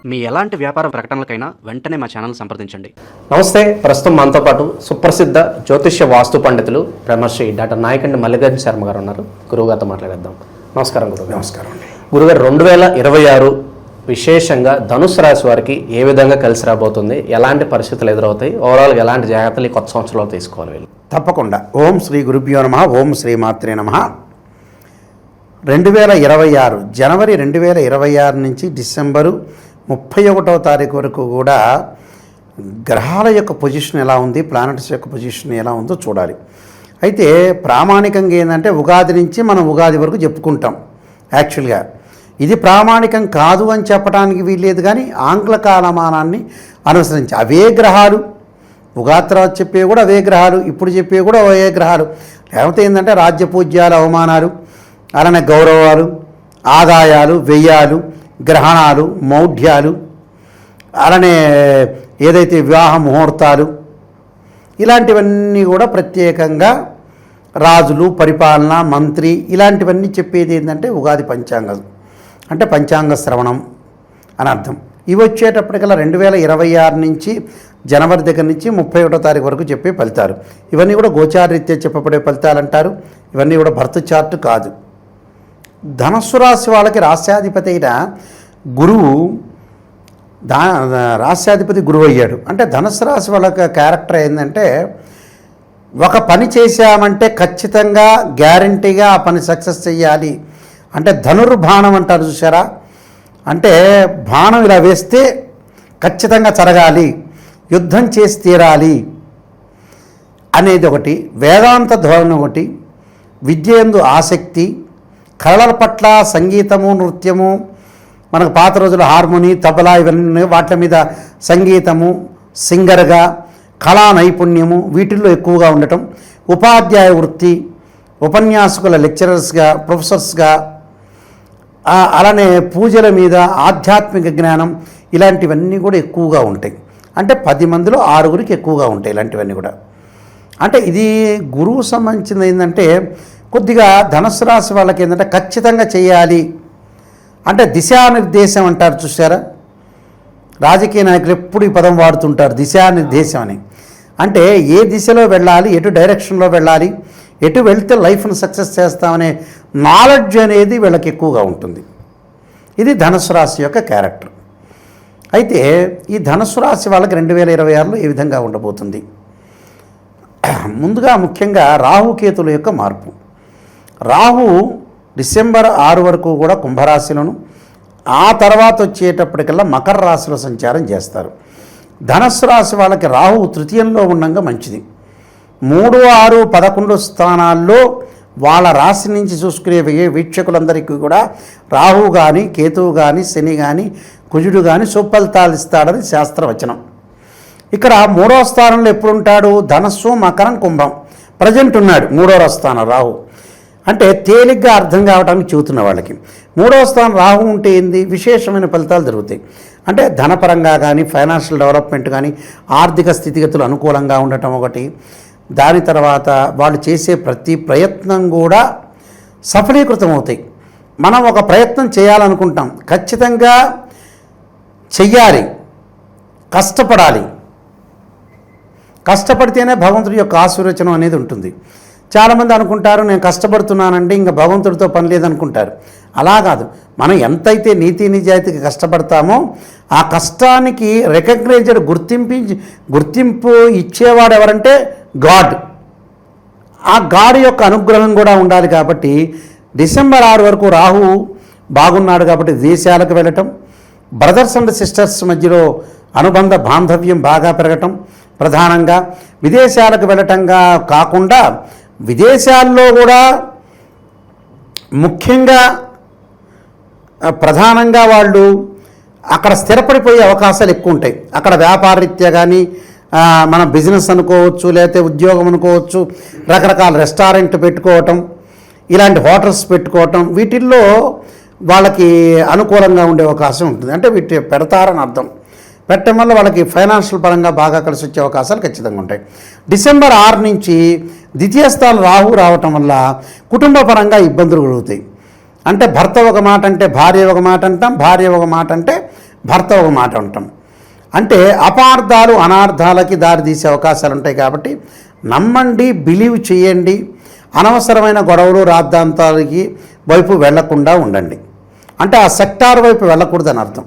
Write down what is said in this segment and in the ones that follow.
మీ ఎలాంటి వ్యాపార ప్రకటనలకైనా వెంటనే మా ఛానల్ సంప్రదించండి. నమస్తే. ప్రస్తుతం మనతో పాటు సుప్రసిద్ధ జ్యోతిష్య వాస్తు పండితులు బ్రహ్మశ్రీ డాక్టర్ నాయకండి మల్లికార్జున శర్మ గారు ఉన్నారు. గురువుగారితో మాట్లాడేద్దాం. నమస్కారం గురుగారు. నమస్కారం అండి. గురుగారు, 2026 విశేషంగా ధనుసు రాశి వారికి ఏ విధంగా కలిసి రాబోతుంది, ఎలాంటి పరిస్థితులు ఎదురవుతాయి, ఓవరాల్గా ఎలాంటి జాగ్రత్తలు ఈ కొత్త సంవత్సరంలో తీసుకోవాలి వీళ్ళు? తప్పకుండా. ఓం శ్రీ గురుభ్యో నమః. ఓం శ్రీ మాత్రే నమః. 2026 జనవరి 2026 నుంచి డిసెంబరు 31వ తారీఖు వరకు కూడా గ్రహాల యొక్క పొజిషన్ ఎలా ఉంది, ప్లానెట్స్ యొక్క పొజిషన్ ఎలా ఉందో చూడాలి. అయితే ప్రామాణికంగా ఏంటంటే ఉగాది నుంచి మనం ఉగాది వరకు చెప్పుకుంటాం. యాక్చువల్గా ఇది ప్రామాణికం కాదు అని చెప్పడానికి వీల్లేదు, కానీ ఆంగ్ల కాలమానాన్ని అనుసరించి అవే గ్రహాలు, ఉగాది తర్వాత చెప్పేవి కూడా అవే గ్రహాలు, ఇప్పుడు చెప్పేవి కూడా అవే గ్రహాలు. లేకపోతే ఏంటంటే రాజ్యపూజ్యాలు, అవమానాలు, అలానే గౌరవాలు, ఆదాయాలు, వ్యయాలు, గ్రహణాలు, మౌఢ్యాలు, అలానే ఏదైతే వివాహ ముహూర్తాలు, ఇలాంటివన్నీ కూడా ప్రత్యేకంగా రాజులు, పరిపాలన, మంత్రి, ఇలాంటివన్నీ చెప్పేది ఏంటంటే ఉగాది పంచాంగం అంటే పంచాంగ శ్రవణం అని అర్థం. ఇవి వచ్చేటప్పటికల్లా 2026 నుంచి జనవరి దగ్గర నుంచి 31వ తారీఖు వరకు చెప్పే ఫలితాలు. ఇవన్నీ కూడా గోచారరీత్యా చెప్పబడే ఫలితాలు అంటారు. ఇవన్నీ కూడా బర్త్ చార్ట్ కాదు. ధనస్సు రాశి వాళ్ళకి రాశ్యాధిపతి అయిన గురువు రాశ్యాధిపతి గురువు అయ్యాడు. అంటే ధనుసు రాశి వాళ్ళకి క్యారెక్టర్ ఏంటంటే, ఒక పని చేశామంటే ఖచ్చితంగా గ్యారంటీగా ఆ పని సక్సెస్ చెయ్యాలి. అంటే ధనుర్బాణం అంటారు చూసారా, అంటే బాణం ఇలా వేస్తే ఖచ్చితంగా జరగాలి, యుద్ధం చేసి తీరాలి అనేది ఒకటి, వేదాంత ధోరణి ఒకటి, విద్యందు ఆసక్తి, కళల పట్ల సంగీతము, నృత్యము, మనకు పాత రోజుల హార్మోని, తబలా, ఇవన్నీ వాటి మీద సంగీతము, సింగర్గా, కళా నైపుణ్యము వీటిల్లో ఎక్కువగా ఉండటం, ఉపాధ్యాయ వృత్తి, ఉపన్యాసకుల లెక్చరర్స్గా, ప్రొఫెసర్స్గా, అలానే పూజల మీద ఆధ్యాత్మిక జ్ఞానం, ఇలాంటివన్నీ కూడా ఎక్కువగా ఉంటాయి. అంటే 10 మందిలో 6గురికి ఎక్కువగా ఉంటాయి ఇలాంటివన్నీ కూడా. అంటే ఇది గురువు సంబంధించింది. ఏంటంటే కొద్దిగా ధనుసు రాశి వాళ్ళకి ఏంటంటే ఖచ్చితంగా చేయాలి అంటే దిశానిర్దేశం అంటారు చూసారా, రాజకీయ నాయకులు ఎప్పుడు ఈ పదం వాడుతుంటారు, దిశానిర్దేశం అని. అంటే ఏ దిశలో వెళ్ళాలి, ఎటు డైరెక్షన్లో వెళ్ళాలి, ఎటు వెళ్తే లైఫ్ను సక్సెస్ చేస్తామనే నాలెడ్జ్ అనేది వీళ్ళకి ఎక్కువగా ఉంటుంది. ఇది ధనుసు రాశి యొక్క క్యారెక్టర్. అయితే ఈ ధనుసు రాశి వాళ్ళకి 2026లో ఏ విధంగా ఉండబోతుంది? ముందుగా ముఖ్యంగా రాహుకేతుల యొక్క మార్పు. రాహు డిసెంబర్ 6 వరకు కూడా కుంభరాశిలోను, ఆ తర్వాత వచ్చేటప్పటికల్లా మకర రాశిలో సంచారం చేస్తారు. ధనుస్సు రాశి వాళ్ళకి రాహు తృతీయంలో ఉండగా మంచిది. 3, 6, 11 స్థానాల్లో వాళ్ళ రాశి నుంచి చూసుకునే వీక్షకులందరికీ కూడా రాహు కానీ, కేతువు కానీ, శని కానీ, కుజుడు కానీ సుఫలితాలు ఇస్తాడని శాస్త్రవచనం. ఇక్కడ 3వ స్థానంలో ఎప్పుడు ఉంటాడు? ధనస్సు, మకరం, కుంభం ప్రజెంట్ ఉన్నాడు 3వ స్థానం రాహు. అంటే తేలిగ్గా అర్థం కావడానికి చెబుతున్న వాళ్ళకి 3వ స్థానం రాహు ఉంటే ఏంది, విశేషమైన ఫలితాలు జరుగుతాయి. అంటే ధనపరంగా కానీ, ఫైనాన్షియల్ డెవలప్మెంట్ కానీ, ఆర్థిక స్థితిగతులు అనుకూలంగా ఉండటం ఒకటి. దాని తర్వాత వాళ్ళు చేసే ప్రతి ప్రయత్నం కూడా సఫలీకృతం అవుతాయి. మనం ఒక ప్రయత్నం చేయాలనుకుంటాం, ఖచ్చితంగా చెయ్యాలి, కష్టపడాలి. కష్టపడితేనే భగవంతుడి యొక్క ఆశీర్వచనం అనేది ఉంటుంది. చాలామంది అనుకుంటారు, నేను కష్టపడుతున్నానంటే ఇంకా భగవంతుడితో పని లేదనుకుంటారు. అలా కాదు. మనం ఎంతైతే నీతి నిజాయితీకి కష్టపడతామో ఆ కష్టానికి రికగ్నైజ్డ్ గుర్తింపు ఇచ్చేవాడు ఎవరంటే గాడ్. ఆ గాడ్ యొక్క అనుగ్రహం కూడా ఉండాలి. కాబట్టి డిసెంబర్ 6 వరకు రాహు బాగున్నాడు కాబట్టి దేశాలకు వెళ్ళటం, బ్రదర్స్ అండ్ సిస్టర్స్ మధ్యలో అనుబంధ బాంధవ్యం బాగా పెరగటం, ప్రధానంగా విదేశాలకు వెళ్ళటంగా కాకుండా విదేశాల్లో కూడా ముఖ్యంగా ప్రధానంగా వాళ్ళు అక్కడ స్థిరపడిపోయే అవకాశాలు ఎక్కువ ఉంటాయి. అక్కడ వ్యాపారరీత్యా కానీ, మన బిజినెస్ అనుకోవచ్చు, లేకపోతే ఉద్యోగం అనుకోవచ్చు, రకరకాల రెస్టారెంట్ పెట్టుకోవటం, ఇలాంటి హోటల్స్ పెట్టుకోవటం, వీటిల్లో వాళ్ళకి అనుకూలంగా ఉండే అవకాశం ఉంటుంది. అంటే వీటి పెడతారని అర్థం. పెట్టడం వల్ల వాళ్ళకి ఫైనాన్షియల్ పరంగా బాగా కలిసి వచ్చే అవకాశాలు ఖచ్చితంగా ఉంటాయి. డిసెంబర్ 6 నుంచి ద్వితీయ స్థానం రాహు రావటం వల్ల కుటుంబ పరంగా ఇబ్బందులు కలుగుతాయి. అంటే భర్త ఒక మాట అంటే భార్య ఒక మాట అంటాం, భార్య ఒక మాట అంటే భర్త ఒక మాట ఉంటాం. అంటే అపార్థాలు అనార్థాలకి దారితీసే అవకాశాలు ఉంటాయి. కాబట్టి నమ్మండి, బిలీవ్ చేయండి, అనవసరమైన గొడవలు రాద్ధాంతాలకి వైపు వెళ్లకుండా ఉండండి. అంటే ఆ సెక్టార్ వైపు వెళ్ళకూడదని అర్థం.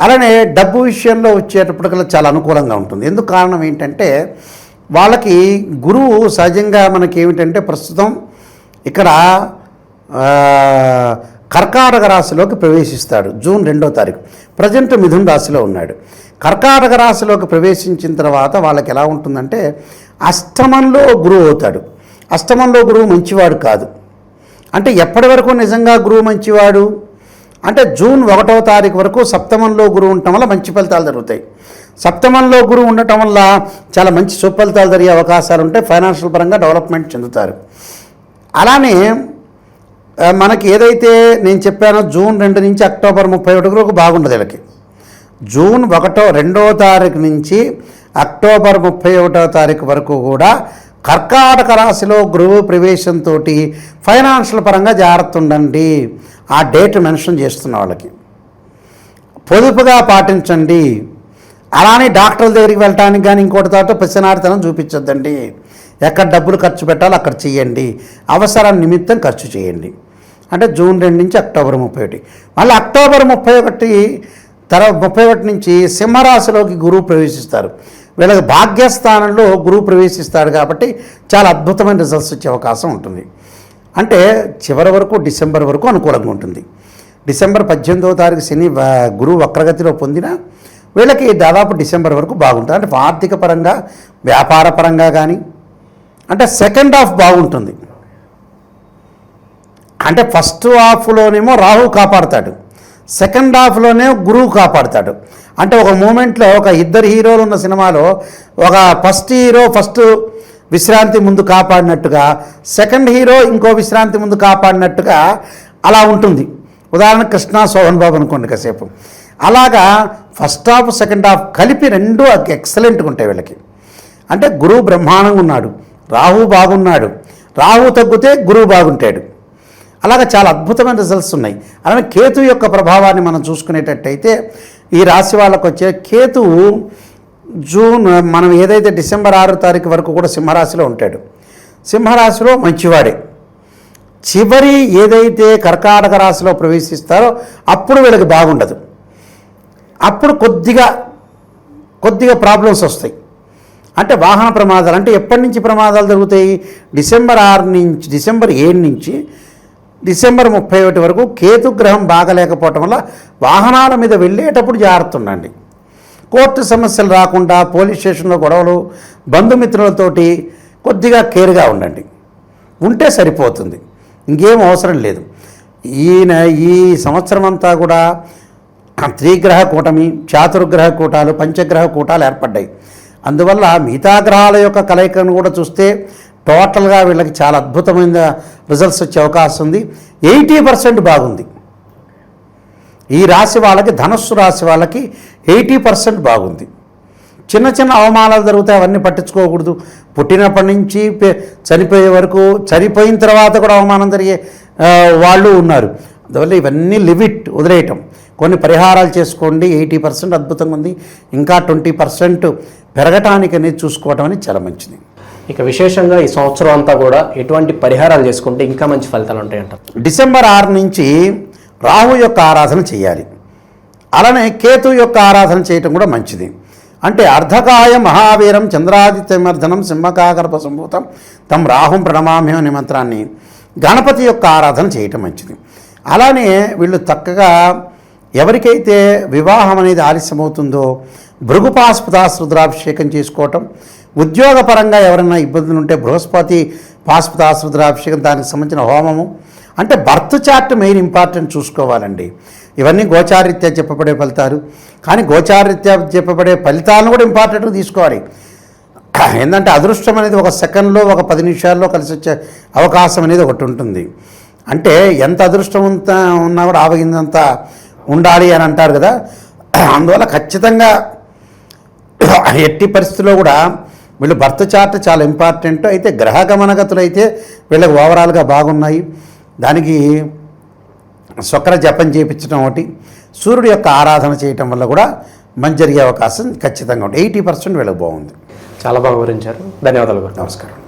అలానే డబ్బు విషయంలో వచ్చేటప్పటికల్లా చాలా అనుకూలంగా ఉంటుంది. ఎందుకు కారణం ఏంటంటే వాళ్ళకి గురువు సహజంగా మనకి ఏమిటంటే ప్రస్తుతం ఇక్కడ కర్కాటక రాశిలోకి ప్రవేశిస్తాడు జూన్ 2వ తారీఖు. ప్రజెంట్ మిథున రాశిలో ఉన్నాడు. కర్కాటక రాశిలోకి ప్రవేశించిన తర్వాత వాళ్ళకి ఎలా ఉంటుందంటే అష్టమంలో గురువు అవుతాడు. అష్టమంలో గురువు మంచివాడు కాదు. అంటే ఎప్పటి వరకు నిజంగా గురువు మంచివాడు అంటే జూన్ 1వ తారీఖు వరకు సప్తమంలో గురువు ఉండటం వల్ల మంచి ఫలితాలు జరుగుతాయి. సప్తమంలో గురువు ఉండటం వల్ల చాలా మంచి సుఫలితాలు జరిగే అవకాశాలు ఉంటాయి. ఫైనాన్షియల్ పరంగా డెవలప్మెంట్ చెందుతారు. అలానే మనకి ఏదైతే నేను చెప్పానో జూన్ 2 నుంచి అక్టోబర్ 31 వరకు బాగుండదు వీళ్ళకి. జూన్ 2వ తారీఖు నుంచి అక్టోబర్ 31వ తారీఖు వరకు కూడా కర్కాటక రాశిలో గురువు ప్రవేశంతో ఫైనాన్షియల్ పరంగా జాగ్రత్త ఉండండి. ఆ డేట్ మెన్షన్ చేస్తున్న వాళ్ళకి పొదుపుగా పాటించండి. అలానే డాక్టర్ల దగ్గరికి వెళ్ళటానికి కానీ ఇంకోటి తాట పిసినారితనం చూపించొద్దండి. ఎక్కడ డబ్బులు ఖర్చు పెట్టాలో అక్కడ చేయండి. అవసరం నిమిత్తం ఖర్చు చేయండి. అంటే జూన్ 2 నుంచి అక్టోబర్ 31. మళ్ళీ అక్టోబర్ 31 నుంచి సింహరాశిలోకి గురువు ప్రవేశిస్తారు. వీళ్ళకి భాగ్యస్థానంలో గురువు ప్రవేశిస్తాడు కాబట్టి చాలా అద్భుతమైన రిజల్ట్స్ వచ్చే అవకాశం ఉంటుంది. అంటే చివరి వరకు డిసెంబర్ వరకు అనుకూలంగా ఉంటుంది. డిసెంబర్ 18వ తారీఖు శని గురువు వక్రగతిలో పొందిన వీళ్ళకి దాదాపు డిసెంబర్ వరకు బాగుంటుంది. అంటే ఆర్థిక పరంగా వ్యాపార పరంగా కానీ అంటే సెకండ్ హాఫ్ బాగుంటుంది. అంటే ఫస్ట్ హాఫ్లోనేమో రాహు కాపాడుతాడు, సెకండ్ హాఫ్లోనే గురువు కాపాడుతాడు. అంటే ఒక మూమెంట్లో ఒక ఇద్దరు హీరోలు ఉన్న సినిమాలో ఒక ఫస్ట్ హీరో ఫస్ట్ విశ్రాంతి ముందు కాపాడినట్టుగా సెకండ్ హీరో ఇంకో విశ్రాంతి ముందు కాపాడినట్టుగా అలా ఉంటుంది. ఉదాహరణ కృష్ణ శోభన్ బాబు అనుకోండి కాసేపు. అలాగా ఫస్ట్ హాఫ్ సెకండ్ హాఫ్ కలిపి రెండు ఎక్సలెంట్గా ఉంటాయి వీళ్ళకి. అంటే గురువు బ్రహ్మాండంగా ఉన్నాడు, రాహు బాగున్నాడు, రాహు తగ్గితే గురువు బాగుంటాడు. అలాగా చాలా అద్భుతమైన రిజల్ట్స్ ఉన్నాయి. అలానే కేతు యొక్క ప్రభావాన్ని మనం చూసుకునేటట్టయితే ఈ రాశి వాళ్ళకు వచ్చే కేతువు జూన్ మనం ఏదైతే డిసెంబర్ 6వ తారీఖు వరకు కూడా సింహరాశిలో ఉంటాడు. సింహరాశిలో మంచివాడే. చివరి ఏదైతే కర్కాటక రాశిలో ప్రవేశిస్తారో అప్పుడు వీళ్ళకి బాగుండదు. అప్పుడు కొద్దిగా ప్రాబ్లమ్స్ వస్తాయి. అంటే వాహన ప్రమాదాలు. అంటే ఎప్పటి నుంచి ప్రమాదాలు జరుగుతాయి? డిసెంబర్ 7 నుంచి డిసెంబర్ 31 వరకు కేతుగ్రహం బాగలేకపోవటం వల్ల వాహనాల మీద వెళ్ళేటప్పుడు జాగ్రత్త ఉండండి. కోర్టు సమస్యలు రాకుండా పోలీస్ స్టేషన్లో గొడవలు, బంధుమిత్రులతోటి కొద్దిగా కేర్గా ఉండండి. ఉంటే సరిపోతుంది, ఇంకేం అవసరం లేదు. ఈ సంవత్సరం అంతా కూడా త్రిగ్రహ కూటమి, చాతుర్గ్రహ కూటాలు, పంచగ్రహ కూటాలు ఏర్పడ్డాయి. అందువల్ల మిగతా గ్రహాల యొక్క కలయికను కూడా చూస్తే టోటల్గా వీళ్ళకి చాలా అద్భుతమైన రిజల్ట్స్ వచ్చే అవకాశం ఉంది. 80% బాగుంది. ఈ రాశి వాళ్ళకి, ధనస్సు రాశి వాళ్ళకి 80% బాగుంది. చిన్న చిన్న అవమానాలు జరుగుతాయి, అవన్నీ పట్టించుకోకూడదు. పుట్టినప్పటి నుంచి చనిపోయే వరకు, చనిపోయిన తర్వాత కూడా అవమానం జరిగే వాళ్ళు ఉన్నారు. అందువల్ల ఇవన్నీ వదిలేయటం, కొన్ని పరిహారాలు చేసుకోండి. 80% అద్భుతంగా ఉంది. ఇంకా 20% పెరగటానికి అనేది చూసుకోవటం అనేది చాలా మంచిది. ఇక విశేషంగా ఈ సంవత్సరం అంతా కూడా ఎటువంటి పరిహారాలు చేసుకుంటే ఇంకా మంచి ఫలితాలు ఉంటాయంటారు? డిసెంబర్ 6 నుంచి రాహు యొక్క ఆరాధన చేయాలి. అలానే కేతు యొక్క ఆరాధన చేయటం కూడా మంచిది. అంటే అర్ధకాయ మహావీరం చంద్రాదిత్యమర్ధనం సింహకాగర్భ సంభూతం తం రాహుం ప్రణమామ్యం అనే మంత్రాన్ని గణపతి యొక్క ఆరాధన చేయటం మంచిది. అలానే వీళ్ళు చక్కగా ఎవరికైతే వివాహం అనేది ఆలస్యమవుతుందో భృగుపాస్పదాస్ రుద్రాభిషేకం చేసుకోవటం, ఉద్యోగపరంగా ఎవరైనా ఇబ్బందులు ఉంటే బృహస్పతి పాస్పదాస్ రుద్రాభిషేకం, దానికి సంబంధించిన హోమము. అంటే బర్త్ చార్ట్ మెయిన్ ఇంపార్టెంట్ చూసుకోవాలండి. ఇవన్నీ గోచారీత్యా చెప్పబడే ఫలితాలు, కానీ గోచారీత్యా చెప్పబడే ఫలితాలను కూడా ఇంపార్టెంట్గా తీసుకోవాలి. ఏంటంటే అదృష్టం అనేది ఒక సెకండ్లో, ఒక 10 నిమిషాల్లో కలిసి వచ్చే అవకాశం అనేది ఒకటి ఉంటుంది. అంటే ఎంత అదృష్టం ఉన్నా కూడా ఆవగిందంత ఉండాలి అని అంటారు కదా. అందువల్ల ఖచ్చితంగా ఎట్టి పరిస్థితుల్లో కూడా వీళ్ళు బర్త్ చార్ట్ చాలా ఇంపార్టెంట్. అయితే గ్రహ గమనగతులు అయితే వీళ్ళకి ఓవరాల్గా బాగున్నాయి. దానికి శుక్ర జపం చేయించడం ఒకటి, సూర్యుడి యొక్క ఆరాధన చేయటం వల్ల కూడా మంచి జరిగే అవకాశం ఖచ్చితంగా ఉంటుంది. 80% వీళ్ళకి బాగుంది. చాలా బాగా వివరించారు. ధన్యవాదాలు గురు. నమస్కారం.